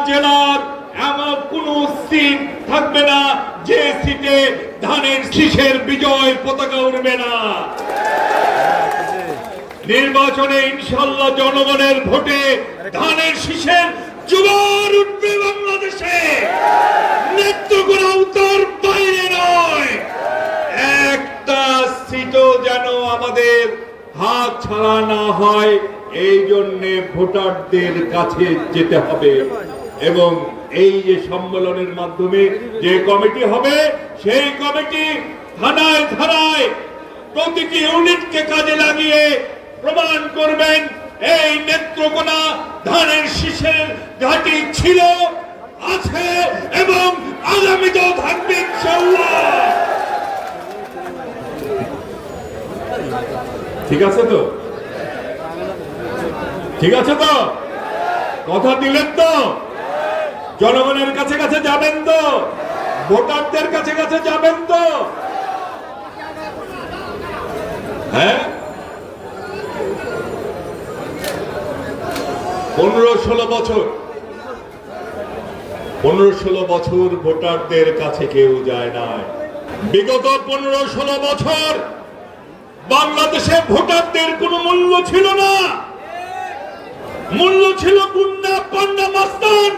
জেলার এমন কোন সিট থাকবে না যে সিটে ধানের শীষের বিজয় পতাকা উড়বে না। নির্বাচনে ইনশাআল্লাহ জনগণের ভোটে ধানের শীষের জোয়ার উঠবে বাংলাদেশে। নেত্রকোনা উত্তর বাইরে নয়, একটা সিটও যেন আমাদের হাত ছাড়া না হয়, এই জন্য ভোটারদের কাছে যেতে হবে। এবং এই যে সম্মেলনের মাধ্যমে যে কমিটি হবে, সেই কমিটি থানায় থানায় প্রতিটি ইউনিটকে কাজে লাগিয়ে প্রমাণ করবেন এই নেত্রকোনা ধানের শীষের ঘাঁটি ছিল, আছে এবং আগামীতেও থাকবে ইনশাআল্লাহ। ঠিক আছে তো? ঠিক আছে তো? কথা দিলেন তো? জনগণের কাছে কাছে যাবেন তো? ভোটারদের কাছে কাছে যাবেন তো? হ্যাঁ, 15-16 বছর ভোটারদের কাছে কেউ যায় না। বিগত 15-16 বছর বাংলাদেশে ভোটারদের কোনো মূল্য ছিল না। মূল্য ছিল গুন্ডা পান্ডা মাস্তান।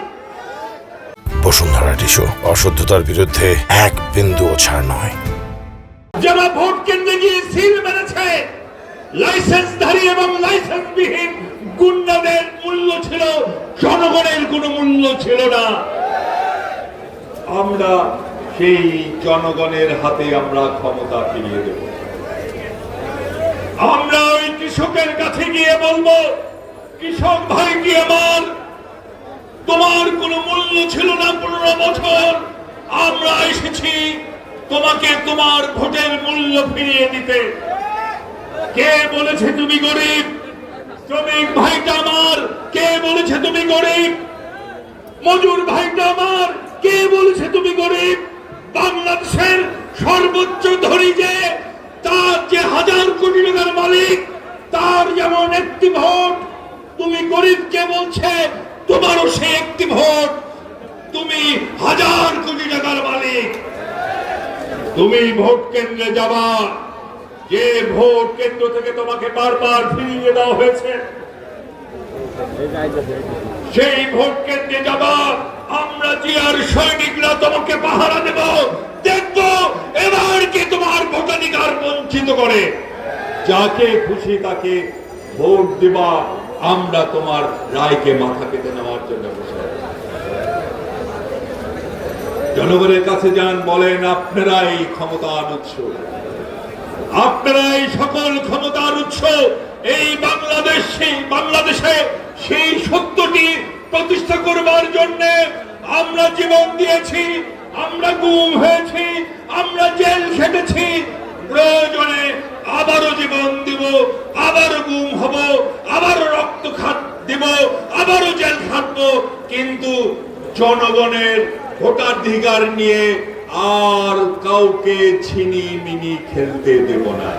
বসুন্ধরা টিস্যু, অশুদ্ধতার বিরুদ্ধে এক বিন্দুও ছাড় নয়। যারা ভোট কেন্দ্রে গিয়ে সিল মেরেছে, লাইসেন্সধারী এবং লাইসেন্সবিহীন গুন্ডাদের মূল্য ছিল, জনগণের কোনো মূল্য ছিল না। আমরা সেই জনগণের হাতে আমরা ক্ষমতা ফিরিয়ে দেব। আমরা ওই কৃষকের কাছে গিয়ে বলবো, কৃষক ভাইটি আমার, তোমার কোনো মূল্য ছিল না 15 বছর, আমরা এসেছি তোমাকে তোমার ভোটের মূল্য ফিরিয়ে দিতে। কে বলেছে তুমি গরিব? শ্রমিক ভাইটা আমার, কে বলেছে তুমি গরিব? মজুর ভাইটা আমার, কে বলেছে তুমি গরিব? বাংলাদেশের সর্বোচ্চ ধনী যে, তার যে 1000 কোটি টাকার মালিক, তার যেমন একটি ভোট। তুমি গরিব কে বলছে? তোমারও সে একটি ভোট। তুমি 1000 কোটি টাকার মালিক। তুমি ভোট কেন্দ্রে যাবা, যে ভোট কেন্দ্র থেকে তোমাকে বারবার ফিরিয়ে দেওয়া হয়েছে, সেই ভোট কেন্দ্রে যাবা। আমরা জিয়ার সৈনিকরা তোমাকে পাহারা দেব, দেখবো এবার কি তোমার ভোটাধিকার বঞ্চিত করে। যাকে খুশি তাকে ভোট দিবা, আমরা তোমার রায়কে মাথা পেতে নেওয়ার জন্য বসে আছি। জনগণের কাছে যান, বলেন আপনারাই ক্ষমতার উৎস, আপনারাই সকল ক্ষমতার উৎস। এই বাংলাদেশে সেই সত্যটি প্রতিষ্ঠা করবার জন্য আমরা জীবন দিয়েছি, আমরা গুম হয়েছি, আমরা জেল খেটেছি। প্রয়োজনে আবারও জীবন দিব, আবারও গুম হব, আবারও রক্ত দিব, আবারও জেল খাটবো, কিন্তু জনগণের ভোটাধিকার নিয়ে আর কাউকে ছিনিমিনি খেলতে দেব না।